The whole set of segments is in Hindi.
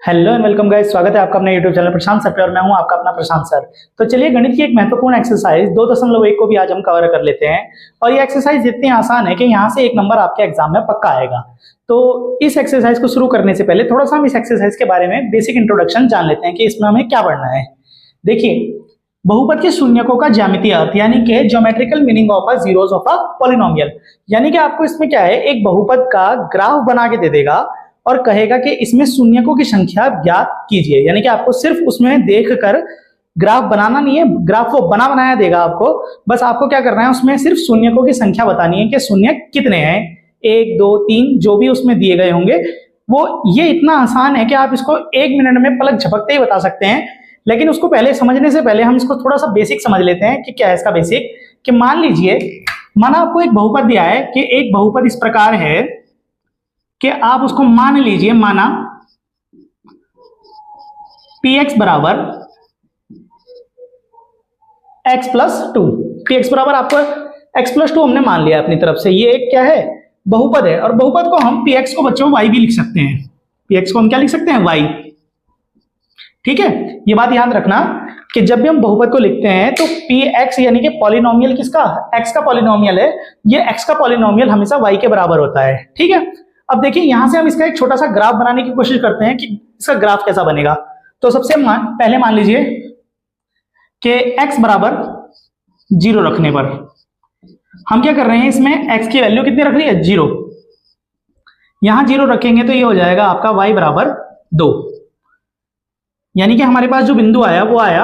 हेलो एंड वेलकम गाइस, स्वागत है आपका अपने YouTube चैनल प्रशांत सर पे और मैं हूं आपका अपना प्रशांत सर। तो चलिए गणित की एक महत्वपूर्ण एक्सरसाइज 2.1 को भी आज हम कवर कर लेते हैं। और ये एक्सरसाइज इतनी आसान है कि यहाँ से एक नंबर आपके एग्जाम में पक्का आएगा। तो इस एक्सरसाइज को शुरू करने से पहले थोड़ा सा हम इस एक्सरसाइज के बारे में बेसिक इंट्रोडक्शन जान लेते हैं कि इसमें हमें क्या पढ़ना है। देखिए, बहुपद के शून्यकों का ज्यामितीय अर्थ यानी कि geometrical meaning of a zeros of a polynomial, यानी कि आपको इसमें क्या है, एक बहुपद का ग्राफ बना के दे देगा और कहेगा कि इसमें शून्यकों की संख्या ज्ञात कीजिए। यानी कि आपको सिर्फ उसमें देखकर ग्राफ बनाना नहीं है, ग्राफ वो बना बनाया देगा आपको। बस आपको क्या करना है, उसमें सिर्फ शून्यकों की संख्या बतानी है कि शून्य कितने हैं, 1 2 3 जो भी उसमें दिए गए होंगे वो। ये इतना आसान है कि आप इसको 1 मिनट में पलक झपकते ही बता सकते हैं। लेकिन उसको पहले समझने से पहले हम इसको थोड़ा सा बेसिक समझ लेते हैं कि क्या है इसका बेसिक। कि मान लीजिए, माना आपको एक बहुपद दिया है कि एक बहुपद इस प्रकार है कि आप उसको मान लीजिए, माना px बराबर x प्लस 2। px बराबर आपको x प्लस 2 हमने मान लिया अपनी तरफ से। ये एक क्या है, बहुपद है। और बहुपद को हम px को बच्चों y भी लिख सकते हैं। px को हम क्या लिख सकते हैं, y। ठीक है, ये बात याद रखना कि जब भी हम बहुपद को लिखते हैं तो px यानी कि पॉलिनोमियल किसका, x का पॉलिनोमियल है। ये x का पॉलिनोमियल हमेशा y के बराबर होता है। ठीक है, अब देखिए यहां से हम इसका एक छोटा सा ग्राफ बनाने की कोशिश करते हैं कि इसका ग्राफ कैसा बनेगा। तो सबसे पहले मान लीजिए कि x बराबर 0 रखने पर हम क्या कर रहे हैं, इसमें x की वैल्यू कितनी रख रही है, 0। यहां 0 रखेंगे तो ये हो जाएगा आपका y बराबर 2। यानी कि हमारे पास जो बिंदु आया वो आया,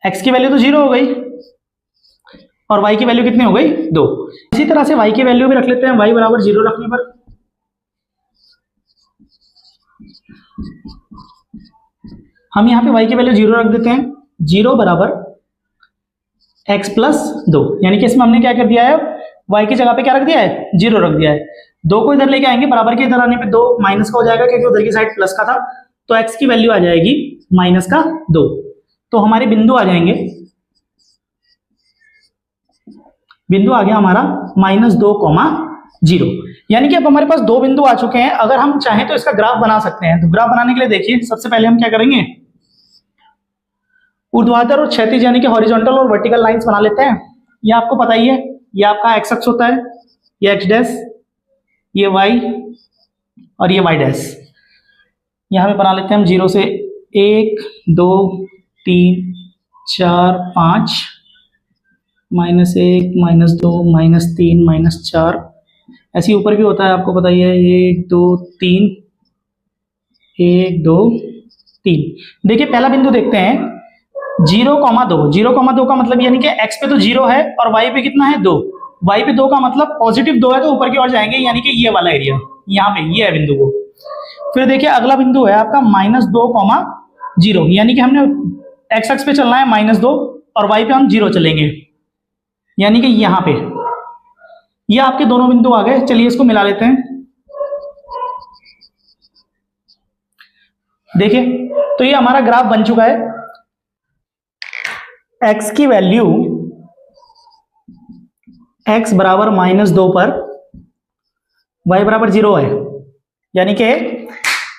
x की वैल्यू तो 0 हो गई और y की वैल्यू कितनी हो गई, 2। इसी तरह से y की वैल्यू भी रख लेते हैं, y बराबर 0 रखने पर हम यहाँ पे y की वैल्यू 0 रख देते हैं। 0 बराबर x प्लस 2, यानी कि इसमें हमने क्या कर दिया है, y की जगह पे क्या रख दिया है, 0 रख दिया है। 2 को इधर लेके आएंगे, बराबर के इधर आने पे 2 माइनस का हो जाएगा क्योंकि उधर की साइड प्लस का था। तो x की वैल्यू आ जाएगी माइनस का 2। तो हमारे बिंदु आ जाएंगे, बिंदु आ गया हमारा -2,0। यानी कि अब हमारे पास 2 बिंदु आ चुके हैं। अगर हम चाहें तो इसका ग्राफ बना सकते हैं। तो ग्राफ बनाने के लिए देखिए, सबसे पहले हम क्या करेंगे, ऊर्ध्वाधर और क्षैतिज यानी कि हॉरिजॉन्टल और वर्टिकल लाइंस बना लेते हैं। ये आपको पता ही है, ये आपका एक्स अक्ष होता है, ये एक्स डैश, ये वाई और ये वाई डैश। यहां पे बना लेते हैं हम 0 से 1 2 3 4 5, -1 -2 -3 -4, ऐसे ऊपर भी होता है, आपको पता ही है, 1 2 3 1 2 3। देखिए पहला बिंदु देखते हैं, 0,2। 0,2 का मतलब यानी कि x पे तो 0 है और y पे कितना है, 2। y पे 2 का मतलब पॉजिटिव 2 है तो ऊपर की ओर जाएंगे, यानी कि ये वाला एरिया यहाँ पे ये है बिंदु को। फिर देखिए अगला बिंदु है आपका -2,0, यानी कि हमने x अक्ष पे चलना है -2 और y पे हम 0 चलेंगे, यानी कि यहां पे ये आपके दोनों बिंदु आ गए। चलिए इसको मिला लेते हैं। देखिए तो ये हमारा ग्राफ बन चुका है। x की वैल्यू x बराबर -2 पर y बराबर 0 है, यानी कि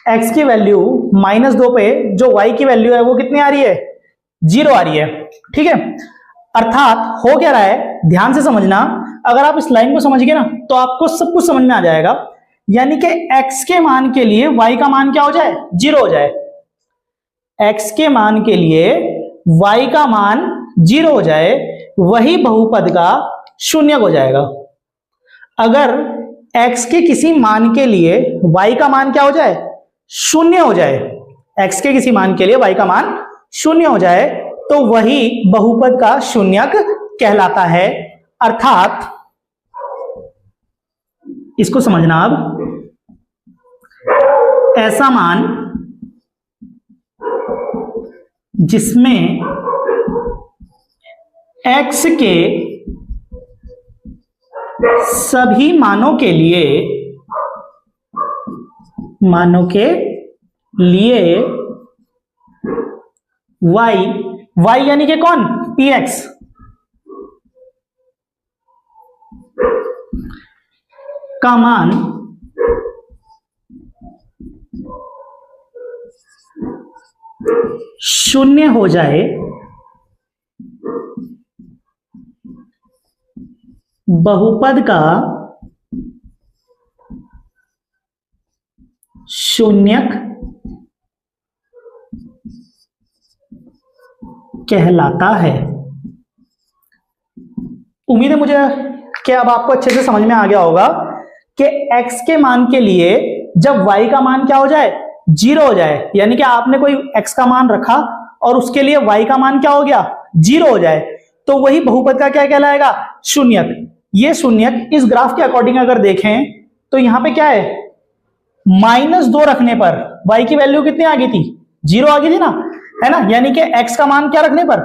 x की वैल्यू -2 पे जो y की वैल्यू है वो कितनी आ रही है, 0 आ रही है। ठीक है, अर्थात हो क्या रहा है, ध्यान से समझना। अगर आप इस लाइन को समझ गए ना तो आपको सब कुछ समझ में आ जाएगा। यानी कि x के मान के लिए y का मान क्या हो जाए, 0 हो जाए। x के मान के लिए y का मान 0 हो जाए, वही बहुपद का शून्य हो जाएगा। अगर x के किसी मान के लिए y का मान क्या हो जाए, 0 हो जाए, x के किसी मान के लिए y का मान 0 हो जाए तो वही बहुपद का शून्यक कहलाता है। अर्थात इसको समझना, अब ऐसा मान जिसमें x के सभी मानों के लिए y यानी कि कौन, px का मान शून्य हो जाए, बहुपद का शून्यक कहलाता है। उम्मीद है मुझे कि अब आपको अच्छे से समझ में आ गया होगा कि x के मान के लिए जब y का मान क्या हो जाए, 0 हो जाए, यानी कि आपने कोई x का मान रखा और उसके लिए y का मान क्या हो गया, 0 हो जाए, तो वही बहुपद का क्या कहलाएगा, शून्यक। ये शून्यक इस ग्राफ के अकॉर्डिंग अगर देखें तो यहां पे क्या है, -2 रखने पर y की वैल्यू कितनी आ गई थी, 0 आ गई थी ना, है ना। यानी कि x का मान क्या रखने पर,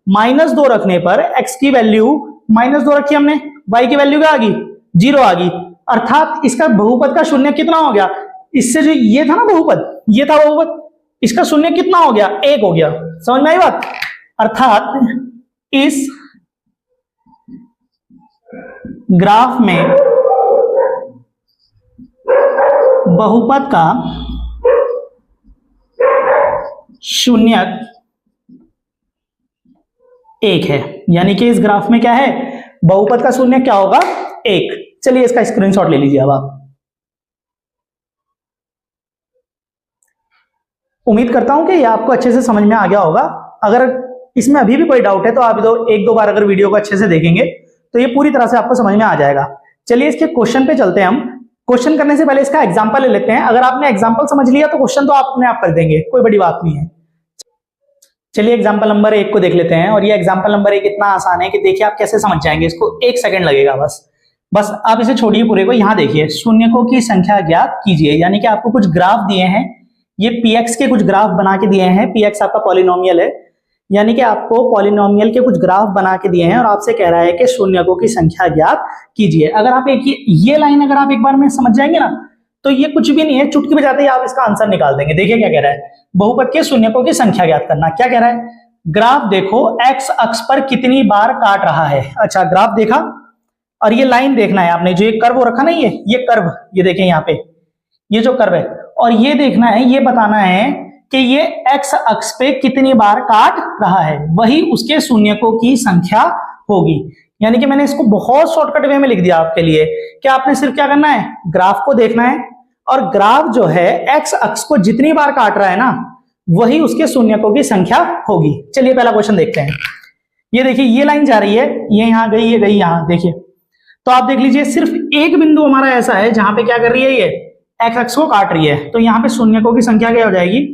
-2 रखने पर x की वैल्यू -2 रखी हमने, y की वैल्यू क्या आ गई, 0 आ गई। अर्थात इसका बहुपद का शून्य कितना हो गया, इससे जो ये था ना बहुपद, ये था बहुपद, इसका शून्य कितना हो गया, 1 हो गया। समझ में आई बात। अर्थात इस ग्राफ में बहुपद का शून्यक 1 है, यानी कि इस ग्राफ में क्या है, बहुपद का शून्य क्या होगा, 1। चलिए इसका स्क्रीनशॉट ले लीजिए अब आप। उम्मीद करता हूं कि ये आपको अच्छे से समझ में आ गया होगा। अगर इसमें अभी भी कोई डाउट है तो आप एक दो बार अगर वीडियो को अच्छे से देखेंगे तो ये पूरी तरह से आपको समझ में आ जाएगा। चलिए इसके क्वेश्चन पे चलते हैं हम। क्वेश्चन करने से पहले इसका एग्जांपल ले लेते हैं। अगर आपने एग्जांपल समझ लिया तो क्वेश्चन तो आपने आप कर देंगे, कोई बड़ी बात नहीं है। चलिए एग्जांपल नंबर 1 को देख लेते हैं। और ये एग्जांपल नंबर 1 इतना आसान है कि देखिए आप कैसे समझ जाएंगे इसको, 1 सेकंड लगेगा बस आप इसे छोड़िए पूरे को। यहां देखिए, शून्यकों की संख्या ज्ञात कीजिए, यानी कि आपको कुछ ग्राफ दिए हैं, ये px के कुछ ग्राफ बना के दिए हैं। px आपका पॉलिनोमियल है, यानी कि आपको पॉलिनोमियल के कुछ ग्राफ बना के दिए हैं और आपसे कह रहा है कि शून्यकों की संख्या ज्ञात कीजिए। अगर आप ये लाइन अगर आप एक बार में समझ जाएंगे ना तो ये कुछ भी नहीं है, चुटकी बजाते ही आप इसका आंसर निकाल देंगे। देखिए क्या कह रहा है, बहुपद के शून्यकों की संख्या ज्ञात करना। क्या कह रहा है, ग्राफ देखो x अक्ष पर कितनी बार काट रहा है। अच्छा, ग्राफ देखा और ये लाइन देखना है आपने, जो ये कर्व रखा ना, ये कर्व, ये देखें यहाँ पे ये जो कर्व है, और ये देखना है, ये बताना है कि ये x अक्ष पे कितनी बार काट रहा है, वही उसके शून्यकों की संख्या होगी। यानी कि मैंने इसको बहुत शॉर्टकट वे में लिख दिया आपके लिए कि आपने सिर्फ क्या करना है, ग्राफ को देखना है, और ग्राफ जो है x अक्ष को जितनी बार काट रहा है ना, वही उसके शून्यकों की संख्या होगी। चलिए पहला क्वेश्चन देखते हैं। ये देखिए, ये लाइन जा रही है, ये यहां गई, ये गई यहां, देखिए। तो आप देख लीजिए, सिर्फ एक बिंदु हमारा ऐसा है जहां पे क्या कर रही है, ये x अक्ष को काट रही है। तो यहां पे शून्यकों की संख्या क्या हो जाएगी,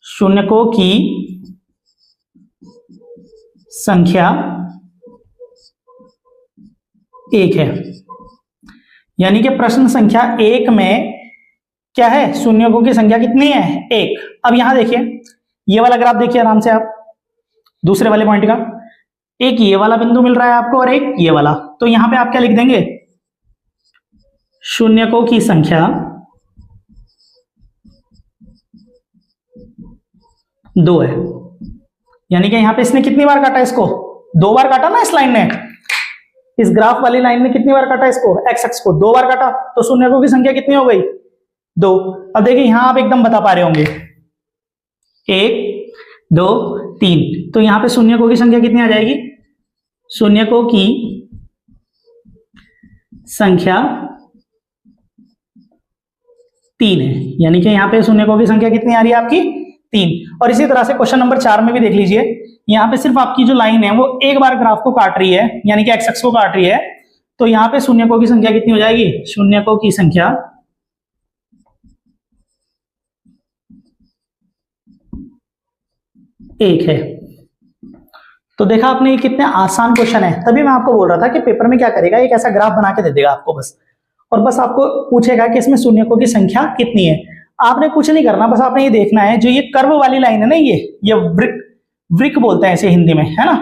शून्यकों की संख्या 1 है। यानी कि प्रश्न संख्या 1 में क्या है, शून्यकों की संख्या कितनी है, 1। अब यहां देखिए, ये वाला ग्राफ देखिए आराम से आप, दूसरे वाले पॉइंट का, एक ये वाला बिंदु मिल रहा है आपको और एक ये वाला। तो यहां पे आप क्या लिख देंगे, शून्यकों की संख्या 2 है। यानी कि यहां पे इसने कितनी बार काटा, इसको 2 बार काटा ना, इस लाइन ने, इस ग्राफ वाली लाइन ने कितनी बार काटा इसको, x अक्ष को 2 बार काटा। तो शून्यकों की संख्या कितनी हो गई, 2। अब देखिए यहां आप एकदम बता पा रहे होंगे, 1 2 3। तो यहां पे शून्यकों की संख्या कितनी आ जाएगी, शून्यकों की संख्या 3 है। यानी कि यहां पे शून्यकों की संख्या कितनी आ रही है आपकी, 3। और इसी तरह से क्वेश्चन नंबर 4 में भी देख लीजिए, यहां पे सिर्फ आपकी जो लाइन है वो एक बार ग्राफ को काट रही है, यानी कि x अक्ष को काट रही है। तो यहां पे शून्यकों की संख्या कितनी हो जाएगी, शून्यकों की संख्या 1 है। तो देखा आपने, ये कितने आसान क्वेश्चन है। तभी मैं आपको बोल रहा था कि पेपर में क्या करेगा, एक ऐसा ग्राफ बना के दे देगा आपको बस, और बस आपको पूछेगा कि इसमें शून्यकों की संख्या कितनी है। आपने कुछ नहीं करना, बस आपने ये देखना है, जो ये कर्व वाली लाइन है ना, ये वृक बोलते हैं इसे हिंदी में, है ना।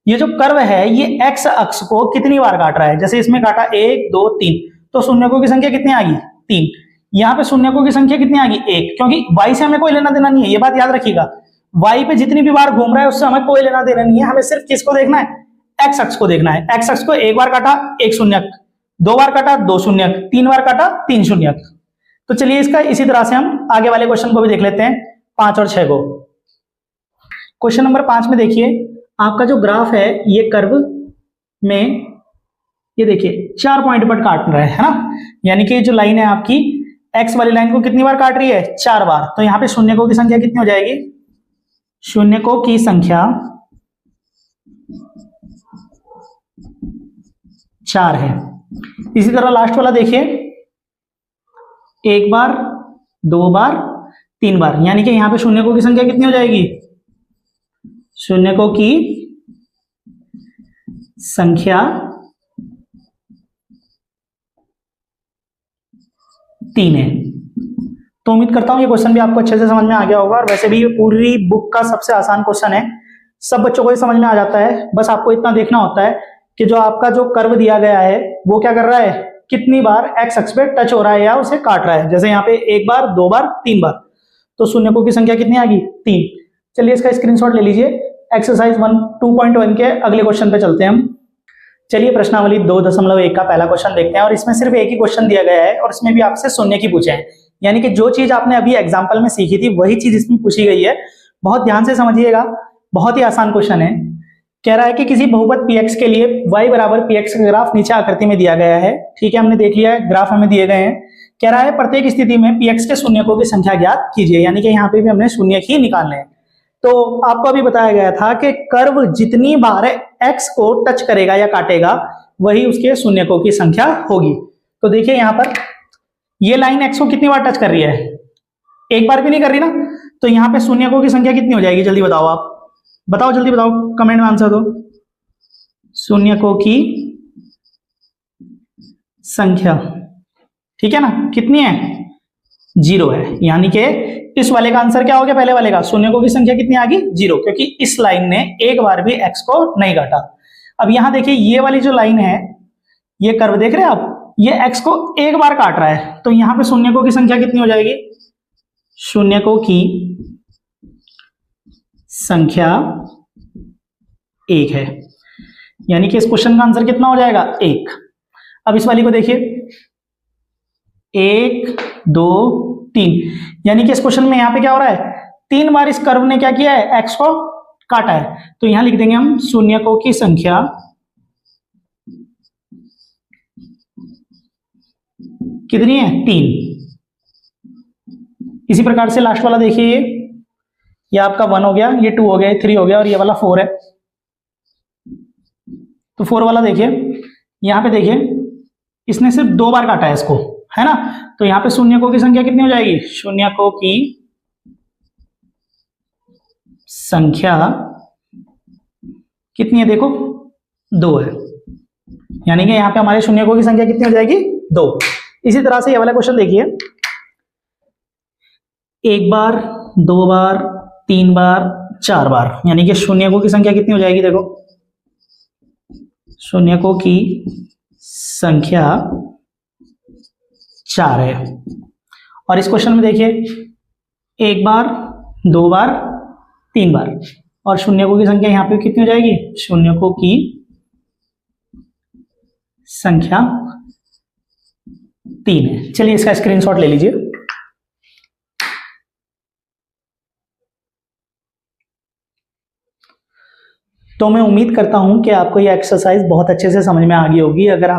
ये जो कर्व है ये x अक्ष को कितनी बार काट रहा है, जैसे इसमें काटा 1 2 3, तो शून्यकों की संख्या कितनी आ गई, 3। यहाँ पे शून्यकों की संख्या कितनी आ गई, 1, क्योंकि y से हमें कोई लेना देना नहीं है, ये बात याद रखिएगा। y पे जितनी भी बार घूम रहा है उससे हमें कोई लेना देना नहीं है, हमें सिर्फ किसको देखना है, x अक्ष को देखना है। x अक्ष को 1 बार काटा 1 शून्यक, 2 बार काटा 2 शून्यक, 3 बार काटा 3 शून्यक। तो चलिए इसका इसी तरह से हम आगे वाले क्वेश्चन को भी देख लेते हैं। 5 और 6 को। क्वेश्चन नंबर 5 में देखिए, आपका जो ग्राफ है ये कर्व में ये देखिए 4 पॉइंट पर काट रहा है ना, यानी कि जो लाइन है आपकी एक्स वाली लाइन को कितनी बार काट रही है, 4 बार। तो यहाँ पे शून्यकों की संख्या कितनी हो जाएगी, शून्यकों की संख्या 4 है। इसी तरह लास्ट वाला देखिए, 1 बार, 2 बार, 3 बार, यानी कि यहाँ पे शून्यकों की संख्या कितनी हो जाएगी, शून्यकों की संख्या 3 है। तो उम्मीद करता हूं ये क्वेश्चन भी आपको अच्छे से समझ में आ गया होगा, और वैसे भी ये पूरी बुक का सबसे आसान क्वेश्चन है, सब बच्चों को ये समझ में आ जाता है। बस आपको इतना देखना होता है कि जो आपका जो कर्व दिया गया है वो क्या कर रहा है, कितनी बार एक्स अक्ष पे टच हो रहा है या उसे काट रहा है। जैसे यहाँ पे 1 बार, 2 बार, 3 बार, तो शून्यकों की संख्या कितनी आ गई, 3। चलिए इसका स्क्रीनशॉट ले लीजिए। एक्सरसाइज 2.1 के अगले क्वेश्चन पे चलते हैं हम। चलिए प्रश्नावली 2.1 का पहला क्वेश्चन देखते हैं, और इसमें सिर्फ एक ही क्वेश्चन दिया गया है और इसमें भी आपसे शून्य की पूछे हैं, यानी कि जो चीज आपने अभी एग्जाम्पल में सीखी थी वही चीज इसमें पूछी गई है। बहुत ध्यान से समझिएगा, बहुत ही आसान क्वेश्चन है। कह रहा है कि किसी बहुपद px के लिए y बराबर px का ग्राफ नीचे आकृति में दिया गया है। ठीक है, हमने देख लिया है, ग्राफ हमें दिए गए हैं। कह रहा है प्रत्येक स्थिति में px के शून्यकों की संख्या ज्ञात कीजिए, यानी कि यहाँ पे भी हमने शून्य ही निकालने हैं। तो आपको अभी बताया गया था कि कर्व जितनी बार x को टच करेगा या काटेगा वही उसके शून्यकों की संख्या होगी। तो देखिए यहाँ पर ये लाइन x को कितनी बार टच कर रही है, एक बार भी नहीं कर रही ना, तो यहाँ पे शून्यकों की संख्या कितनी हो जाएगी, जल्दी बताओ आप, बताओ जल्दी बताओ, कमेंट में आंसर दो। शून्यकों की संख्या, ठीक है ना, कितनी है, 0 है, यानी कि इस वाले का आंसर क्या हो गया, पहले वाले का, शून्यकों की संख्या कितनी आ गई, 0, क्योंकि इस लाइन ने एक बार भी x को नहीं काटा। अब यहां देखिए ये वाली जो लाइन है, ये कर्व देख रहे हैं आप, ये x को एक बार काट रहा है, तो यहां पे शून्यकों की संख्या कितनी हो जाएगी, शून्यकों की संख्या 1 है, यानी कि इस क्वेश्चन का आंसर कितना हो जाएगा, 1। अब इस वाली को देखिए, 1, 2, 3, यानी कि इस क्वेश्चन में यहां पे क्या हो रहा है, 3 बार इस कर्व ने क्या किया है, x को काटा है। तो यहां लिख देंगे हम शून्यकों की संख्या कितनी है, 3। इसी प्रकार से लास्ट वाला देखिए, ये आपका 1 हो गया, ये 2 हो गया, ये 3 हो गया, और ये वाला 4 है। तो 4 वाला देखिए, यहां पे देखिए इसने सिर्फ 2 बार काटा है इसको, है ना, तो यहां पे शून्यकों की संख्या कितनी हो जाएगी, शून्यकों की संख्या कितनी है, देखो 2 है, यानी कि यहां पे हमारे शून्यकों की संख्या कितनी हो जाएगी, 2। इसी तरह से ये वाला क्वेश्चन देखिए, 1 बार, 2 बार, 3 बार, 4 बार, यानी कि शून्यकों की संख्या कितनी हो जाएगी, देखो शून्यकों की संख्या 4 है। और इस क्वेश्चन में देखिए 1 बार, 2 बार, 3 बार, और शून्यकों की संख्या यहां पे कितनी हो जाएगी, शून्यकों की संख्या 3 है। चलिए इसका स्क्रीनशॉट ले लीजिए। तो मैं उम्मीद करता हूं कि आपको यह एक्सरसाइज बहुत अच्छे से समझ में आ गई होगी। अगर आप